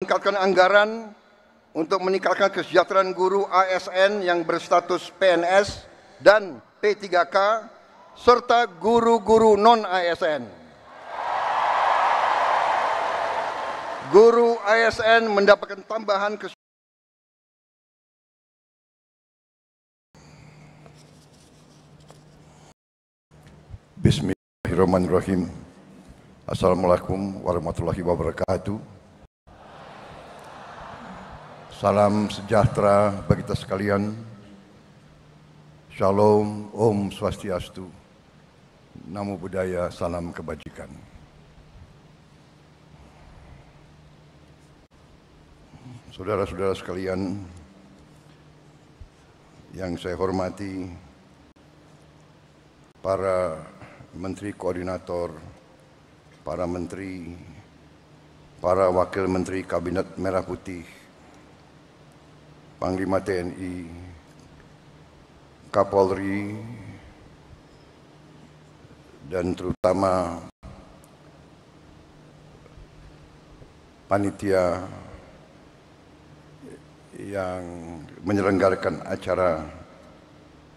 meningkatkan anggaran untuk meningkatkan kesejahteraan guru ASN yang berstatus PNS dan P3K serta guru-guru non-ASN. Guru ASN mendapatkan tambahan Bismillahirrahmanirrahim. Assalamualaikum warahmatullahi wabarakatuh. Salam sejahtera bagi kita sekalian. Shalom, Om Swastiastu. Namo Buddhaya, salam kebajikan. Saudara-saudara sekalian yang saya hormati, para menteri koordinator, para menteri, para wakil menteri Kabinet Merah Putih, Panglima TNI, Kapolri, dan terutama panitia yang menyelenggarakan acara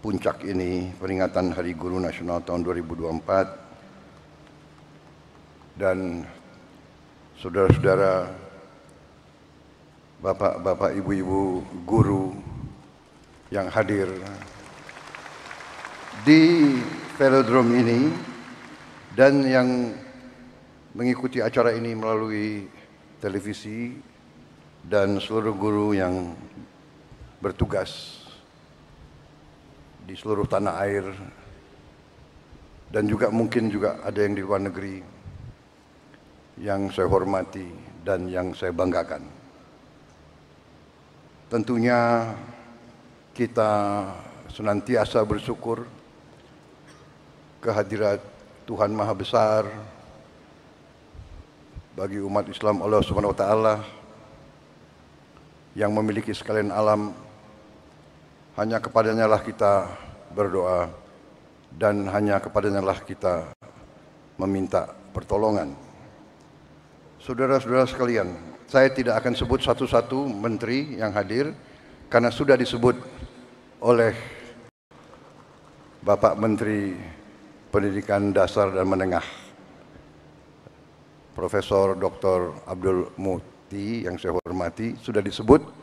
puncak ini, peringatan Hari Guru Nasional tahun 2024, dan saudara-saudara, bapak-bapak, ibu-ibu guru yang hadir di velodrome ini dan yang mengikuti acara ini melalui televisi, dan seluruh guru yang bertugas di seluruh tanah air, dan juga mungkin juga ada yang di luar negeri yang saya hormati dan yang saya banggakan. Tentunya kita senantiasa bersyukur kehadirat Tuhan Maha Besar bagi umat Islam, Allah Subhanahu wa Ta'ala, yang memiliki sekalian alam. Hanya kepadanya lah kita berdoa dan hanya kepadanya lah kita meminta pertolongan. Saudara-saudara sekalian, saya tidak akan sebut satu-satu menteri yang hadir karena sudah disebut oleh Bapak Menteri Pendidikan Dasar dan Menengah, Profesor Dr. Abdul Muti yang saya hormati, sudah disebut.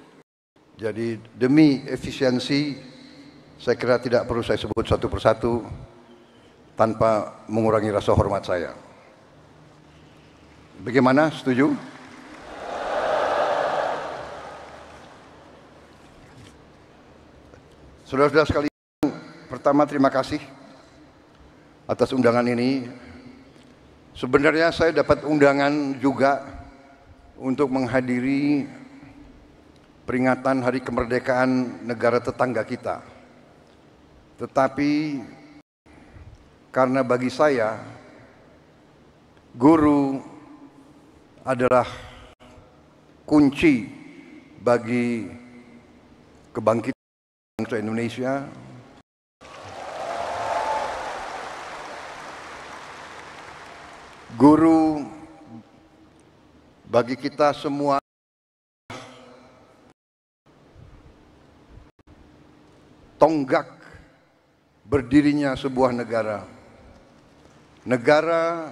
Jadi demi efisiensi saya kira tidak perlu saya sebut satu persatu tanpa mengurangi rasa hormat saya. Bagaimana? Setuju? Saudara-saudara sekalian, pertama terima kasih atas undangan ini. Sebenarnya saya dapat undangan juga untuk menghadiri peringatan Hari Kemerdekaan negara tetangga kita. Tetapi karena bagi saya guru adalah kunci bagi kebangkitan bangsa Indonesia, guru bagi kita semua tonggak berdirinya sebuah negara. Negara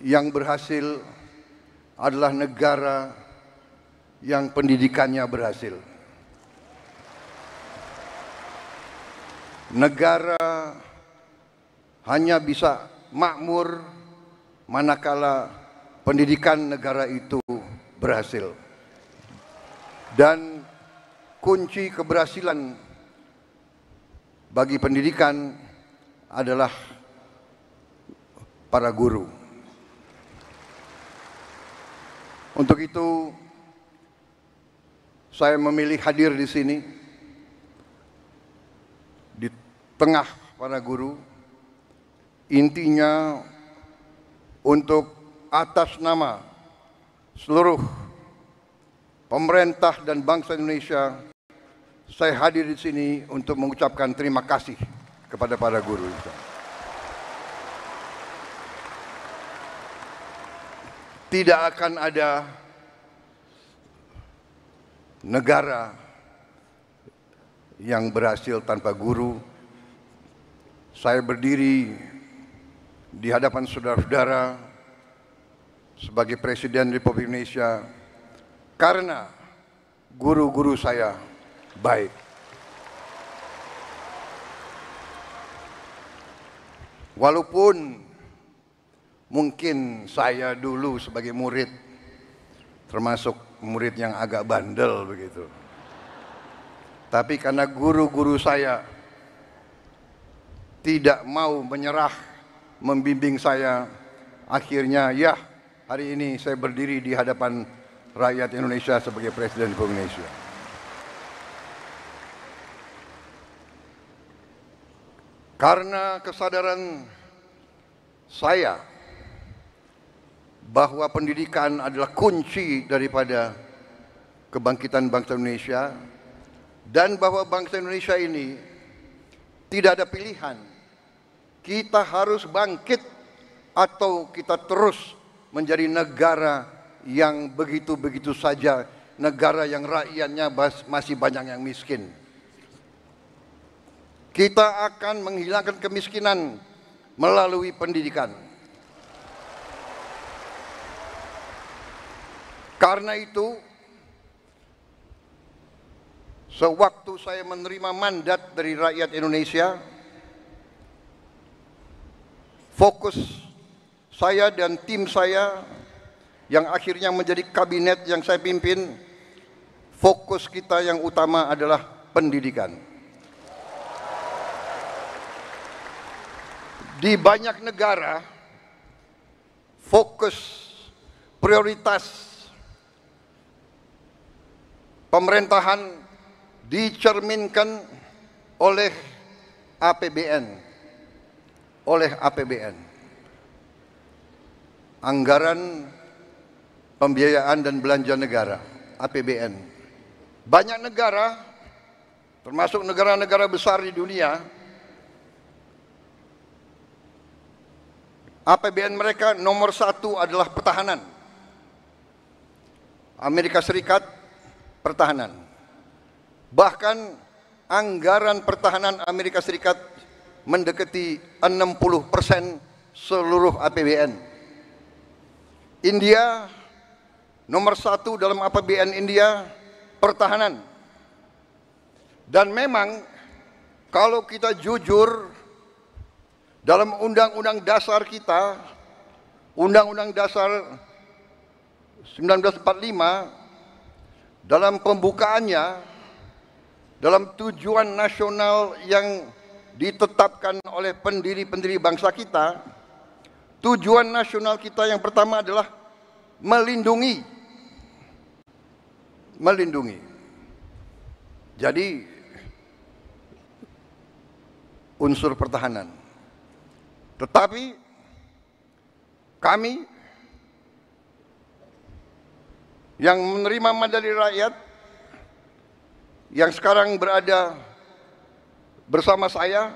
yang berhasil adalah negara yang pendidikannya berhasil. Negara hanya bisa makmur manakala pendidikan negara itu berhasil. Dan kunci keberhasilan bagi pendidikan adalah para guru. Untuk itu saya memilih hadir di sini di tengah para guru, intinya untuk atas nama seluruh pemerintah dan bangsa Indonesia, saya hadir di sini untuk mengucapkan terima kasih kepada para guru. Tidak akan ada negara yang berhasil tanpa guru. Saya berdiri di hadapan saudara-saudara sebagai Presiden Republik Indonesia karena guru-guru saya baik. Walaupun mungkin saya dulu sebagai murid termasuk murid yang agak bandel begitu. Tapi karena guru-guru saya tidak mau menyerah membimbing saya, akhirnya ya hari ini saya berdiri di hadapan rakyat Indonesia sebagai Presiden Republik Indonesia. Karena kesadaran saya bahwa pendidikan adalah kunci daripada kebangkitan bangsa Indonesia, dan bahwa bangsa Indonesia ini tidak ada pilihan. Kita harus bangkit atau kita terus menjadi negara yang begitu-begitu saja, negara yang rakyatnya masih banyak yang miskin. Kita akan menghilangkan kemiskinan melalui pendidikan. Karena itu, sewaktu saya menerima mandat dari rakyat Indonesia, fokus saya dan tim saya yang akhirnya menjadi kabinet yang saya pimpin, fokus kita yang utama adalah pendidikan. Di banyak negara, fokus prioritas pemerintahan dicerminkan oleh APBN, anggaran pembiayaan dan belanja negara, APBN. Banyak negara, termasuk negara-negara besar di dunia, APBN mereka nomor 1 adalah pertahanan. Amerika Serikat, pertahanan. Bahkan anggaran pertahanan Amerika Serikat mendekati 60% seluruh APBN. India, nomor 1 dalam APBN India, pertahanan. Dan memang kalau kita jujur, dalam Undang-Undang Dasar kita, Undang-Undang Dasar 1945, dalam pembukaannya, dalam tujuan nasional yang ditetapkan oleh pendiri-pendiri bangsa kita, tujuan nasional kita yang pertama adalah melindungi. Jadi, unsur pertahanan. Tetapi kami yang menerima mandat dari rakyat, yang sekarang berada bersama saya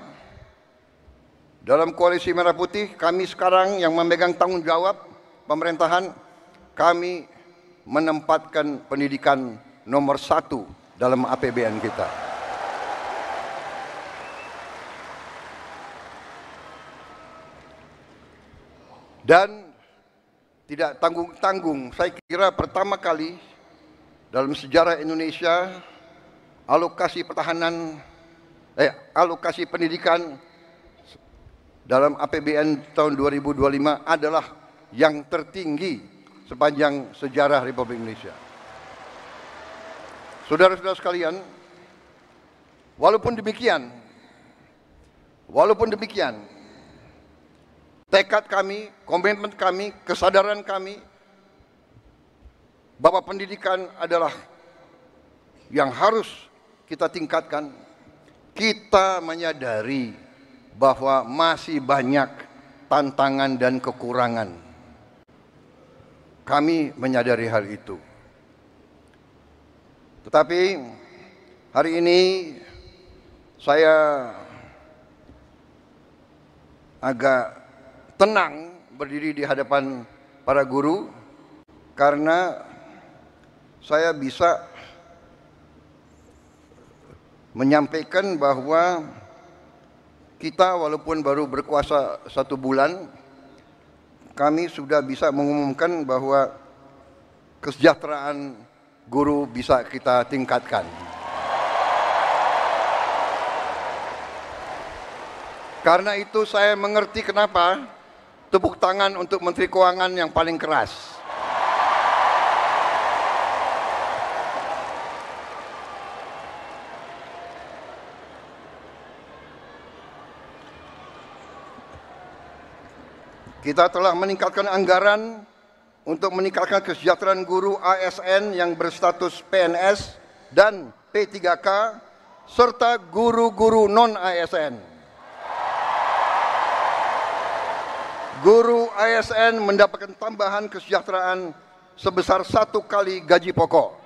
dalam Koalisi Merah Putih, kami sekarang yang memegang tanggung jawab pemerintahan, kami menempatkan pendidikan nomor 1 dalam APBN kita. Dan tidak tanggung-tanggung, saya kira pertama kali dalam sejarah Indonesia alokasi pendidikan dalam APBN tahun 2025 adalah yang tertinggi sepanjang sejarah Republik Indonesia. Saudara-saudara sekalian, walaupun demikian, tekad kami, komitmen kami, kesadaran kami bahwa pendidikan adalah yang harus kita tingkatkan. Kita menyadari bahwa masih banyak tantangan dan kekurangan. Kami menyadari hal itu. Tetapi hari ini saya agak tenang berdiri di hadapan para guru karena saya bisa menyampaikan bahwa kita walaupun baru berkuasa 1 bulan, kami sudah bisa mengumumkan bahwa kesejahteraan guru bisa kita tingkatkan. Karena itu saya mengerti kenapa tepuk tangan untuk Menteri Keuangan yang paling keras. Kita telah meningkatkan anggaran untuk meningkatkan kesejahteraan guru ASN yang berstatus PNS dan P3K serta guru-guru non-ASN. Guru ASN mendapatkan tambahan kesejahteraan sebesar 1 kali gaji pokok.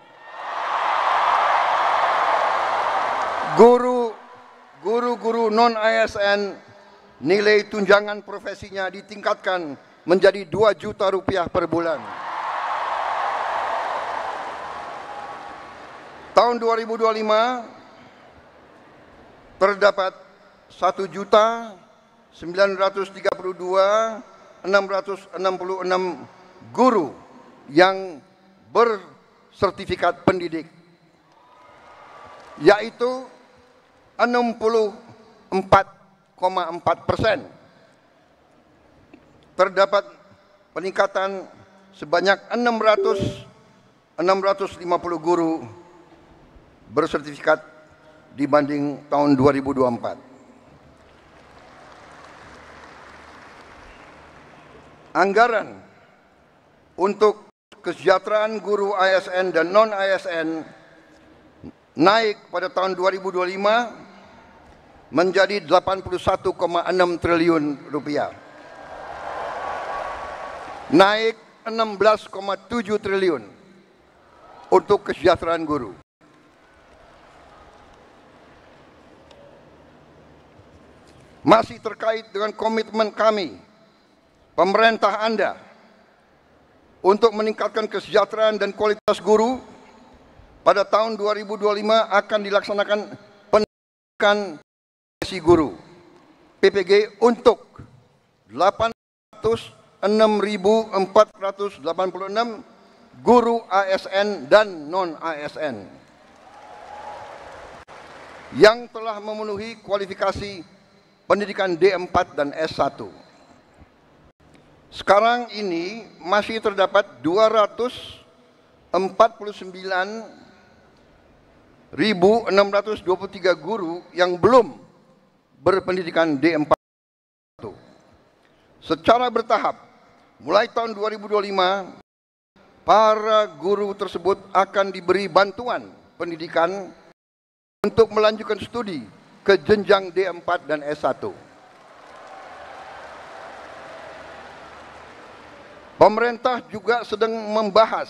Guru-guru non-ASN nilai tunjangan profesinya ditingkatkan menjadi 2 juta rupiah per bulan. Tahun 2025 terdapat 1.932.666 guru yang bersertifikat pendidik, yaitu 64,4%. Terdapat peningkatan sebanyak 650 guru bersertifikat dibanding tahun 2024. Anggaran untuk kesejahteraan guru ASN dan non-ASN naik pada tahun 2025 menjadi 81,6 triliun rupiah. Naik 16,7 triliun untuk kesejahteraan guru. Masih terkait dengan komitmen kami, pemerintah Anda, untuk meningkatkan kesejahteraan dan kualitas guru, pada tahun 2025 akan dilaksanakan pendidikan guru PPG untuk 806.486 guru ASN dan non-ASN yang telah memenuhi kualifikasi pendidikan D4 dan S1. Sekarang ini masih terdapat 249.623 guru yang belum berpendidikan D4. Secara bertahap, mulai tahun 2025, para guru tersebut akan diberi bantuan pendidikan untuk melanjutkan studi ke jenjang D4 dan S1. Pemerintah juga sedang membahas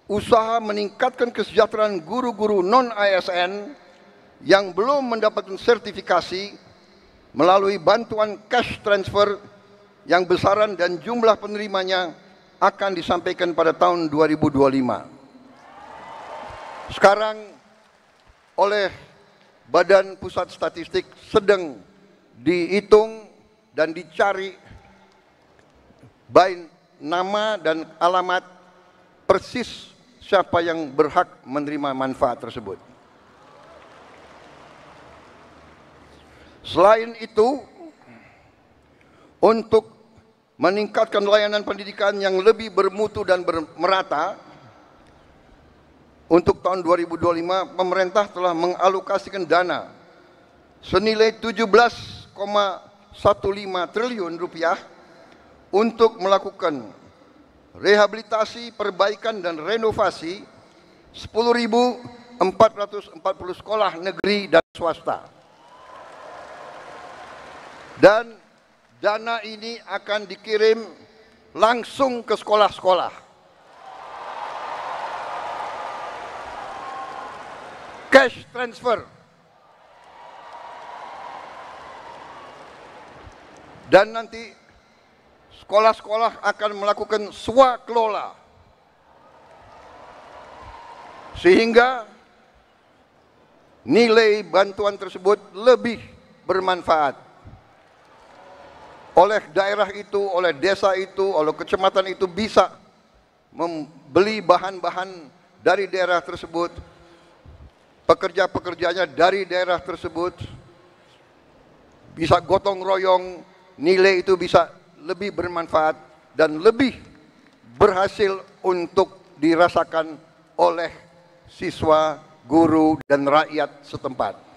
usaha meningkatkan kesejahteraan guru-guru non-ASN yang belum mendapatkan sertifikasi melalui bantuan cash transfer yang besaran dan jumlah penerimanya akan disampaikan pada tahun 2025. Sekarang oleh Badan Pusat Statistik sedang dihitung dan dicari baik nama dan alamat persis siapa yang berhak menerima manfaat tersebut. Selain itu, untuk meningkatkan layanan pendidikan yang lebih bermutu dan merata, untuk tahun 2025 pemerintah telah mengalokasikan dana senilai 17,15 triliun rupiah untuk melakukan rehabilitasi, perbaikan dan renovasi 10.440 sekolah negeri dan swasta. Dan dana ini akan dikirim langsung ke sekolah-sekolah. Cash transfer. Dan nanti sekolah-sekolah akan melakukan swakelola. Sehingga nilai bantuan tersebut lebih bermanfaat oleh daerah itu, oleh desa itu, oleh kecamatan itu bisa membeli bahan-bahan dari daerah tersebut, pekerja-pekerjanya dari daerah tersebut, bisa gotong royong, nilai itu bisa lebih bermanfaat dan lebih berhasil untuk dirasakan oleh siswa, guru, dan rakyat setempat.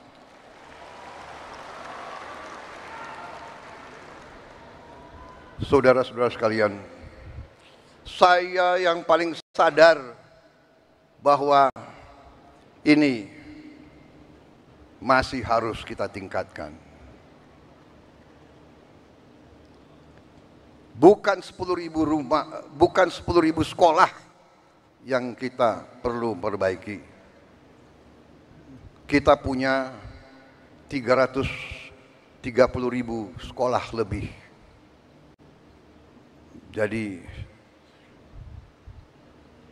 Saudara-saudara sekalian, saya yang paling sadar bahwa ini masih harus kita tingkatkan. Bukan 10.000 rumah, bukan 10.000 sekolah yang kita perlu perbaiki. Kita punya 330.000 sekolah lebih. Jadi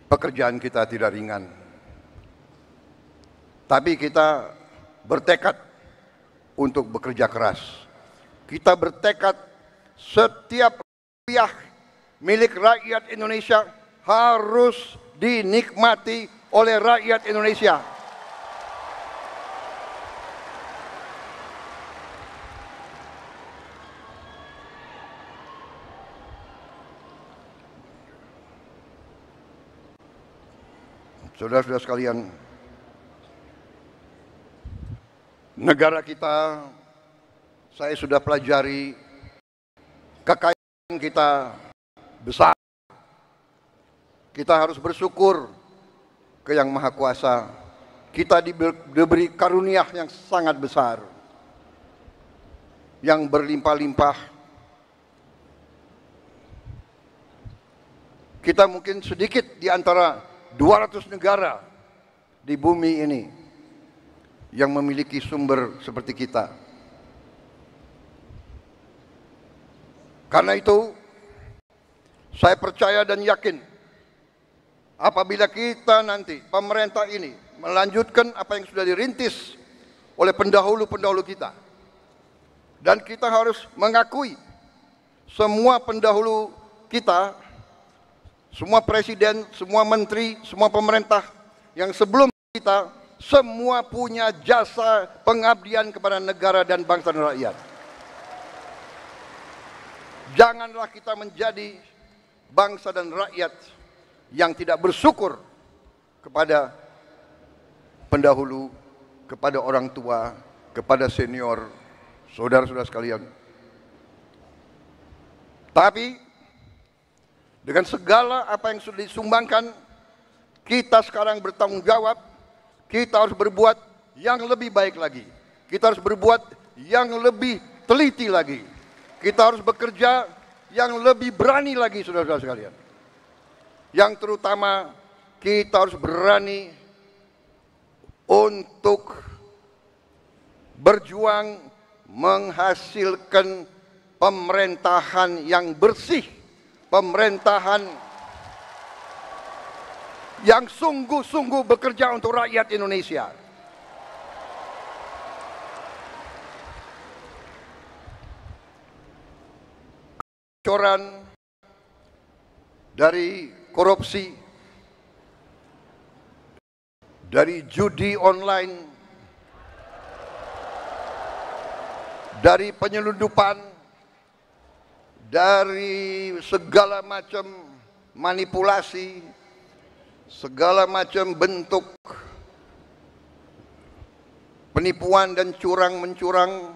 pekerjaan kita tidak ringan. Tapi kita bertekad untuk bekerja keras. Kita bertekad setiap rupiah milik rakyat Indonesia harus dinikmati oleh rakyat Indonesia. Saudara-saudara sekalian, negara kita, saya sudah pelajari, kekayaan kita besar. Kita harus bersyukur ke Yang Maha Kuasa. Kita diberi karunia yang sangat besar, yang berlimpah-limpah. Kita mungkin sedikit di antara 200 negara di bumi ini yang memiliki sumber seperti kita. Karena itu, saya percaya dan yakin apabila kita nanti, pemerintah ini melanjutkan apa yang sudah dirintis oleh pendahulu-pendahulu kita, dan kita harus mengakui semua pendahulu kita, semua presiden, semua menteri, semua pemerintah yang sebelum kita, semua punya jasa pengabdian kepada negara dan bangsa dan rakyat. Janganlah kita menjadi bangsa dan rakyat yang tidak bersyukur kepada pendahulu, kepada orang tua, kepada senior, saudara-saudara sekalian. Tapi dengan segala apa yang sudah disumbangkan, kita sekarang bertanggung jawab. Kita harus berbuat yang lebih baik lagi. Kita harus berbuat yang lebih teliti lagi. Kita harus bekerja yang lebih berani lagi, saudara-saudara sekalian. Yang terutama, kita harus berani untuk berjuang menghasilkan pemerintahan yang bersih, pemerintahan yang sungguh-sungguh bekerja untuk rakyat Indonesia. Kebocoran dari korupsi, dari judi online, dari penyelundupan, dari segala macam manipulasi, segala macam bentuk penipuan dan curang-mencurang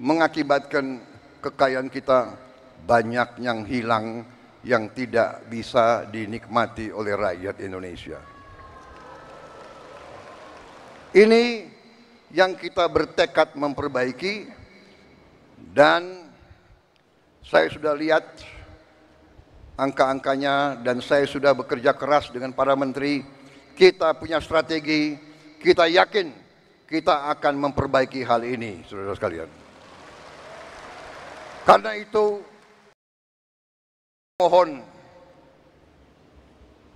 mengakibatkan kekayaan kita banyak yang hilang, yang tidak bisa dinikmati oleh rakyat Indonesia. Ini yang kita bertekad memperbaiki, dan saya sudah lihat angka-angkanya dan saya sudah bekerja keras dengan para menteri. Kita punya strategi, kita yakin kita akan memperbaiki hal ini, saudara sekalian. Karena itu, mohon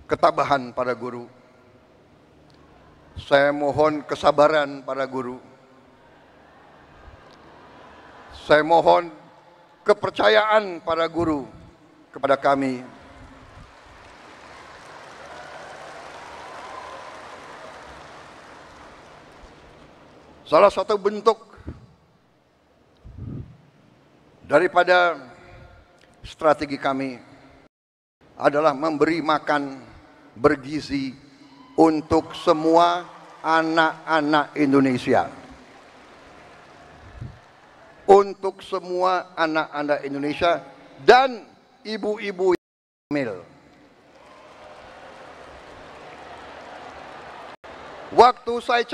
ketabahan para guru. Saya mohon kesabaran para guru. Saya mohon kepercayaan para guru kepada kami. Salah satu bentuk daripada strategi kami adalah memberi makan bergizi untuk semua anak-anak Indonesia. Untuk semua anak-anak Indonesia dan ibu-ibu hamil. Waktu saya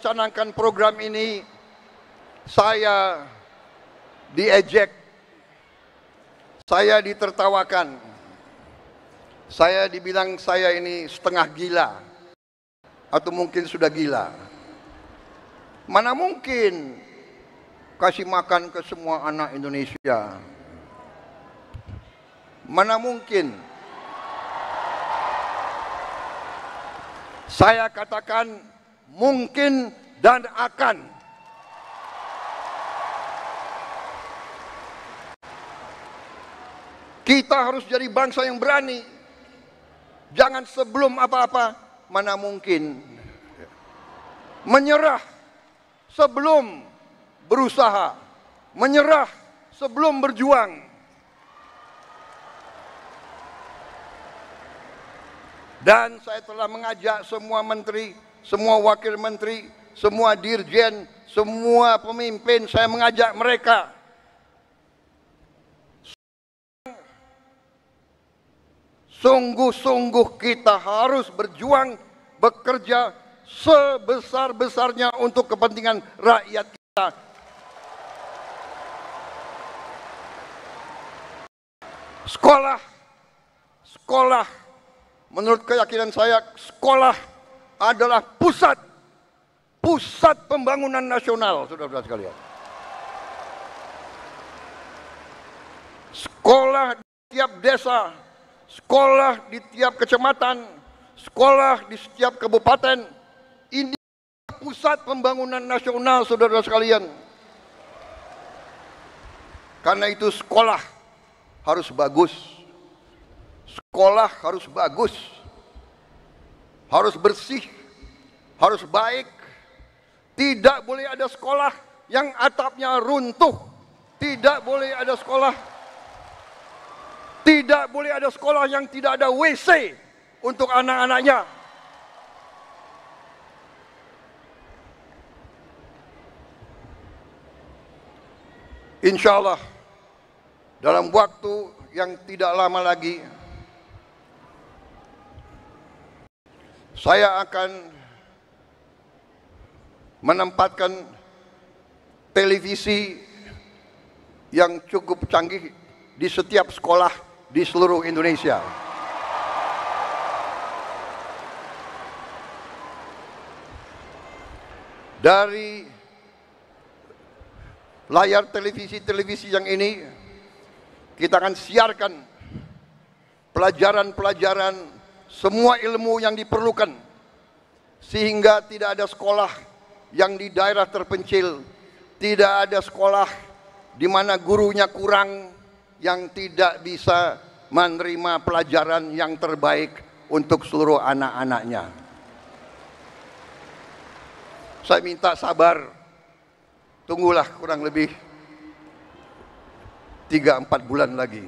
canangkan program ini, saya diejek, saya ditertawakan, saya dibilang saya ini setengah gila, atau mungkin sudah gila. Mana mungkin kasih makan ke semua anak Indonesia? Mana mungkin? Saya katakan mungkin dan akan. Kita harus jadi bangsa yang berani. Jangan sebelum apa-apa, mana mungkin. Menyerah sebelum berusaha. Menyerah sebelum berjuang. Dan saya telah mengajak semua menteri, semua wakil menteri, semua dirjen, semua pemimpin, saya mengajak mereka sungguh-sungguh kita harus berjuang, bekerja sebesar-besarnya untuk kepentingan rakyat kita. Sekolah, menurut keyakinan saya, sekolah adalah pusat pembangunan nasional, saudara-saudara sekalian. Sekolah di tiap desa, sekolah di tiap kecamatan, sekolah di setiap kabupaten, ini pusat pembangunan nasional, saudara-saudara sekalian. Karena itu sekolah harus bagus, sekolah harus bagus, harus bersih, harus baik. Tidak boleh ada sekolah yang atapnya runtuh. Tidak boleh ada sekolah. Tidak boleh ada sekolah yang tidak ada WC untuk anak-anaknya. Insya Allah dalam waktu yang tidak lama lagi saya akan menempatkan televisi yang cukup canggih di setiap sekolah di seluruh Indonesia. Dari layar televisi yang ini kita akan siarkan pelajaran-pelajaran, semua ilmu yang diperlukan, sehingga tidak ada sekolah yang di daerah terpencil, tidak ada sekolah di mana gurunya kurang, yang tidak bisa menerima pelajaran yang terbaik untuk seluruh anak-anaknya. Saya minta sabar, tunggulah kurang lebih 3-4 bulan lagi.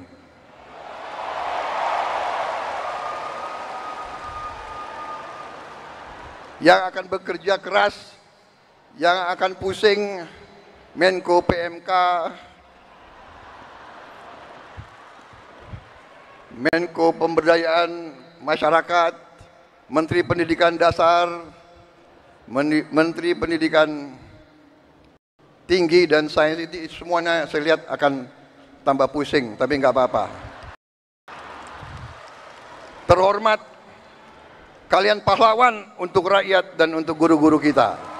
Yang akan bekerja keras, yang akan pusing Menko PMK, Menko Pemberdayaan Masyarakat, Menteri Pendidikan Dasar, Menteri Pendidikan Tinggi dan Sains, itu semuanya saya lihat akan tambah pusing, tapi nggak apa-apa. Terhormat, kalian pahlawan untuk rakyat dan untuk guru-guru kita.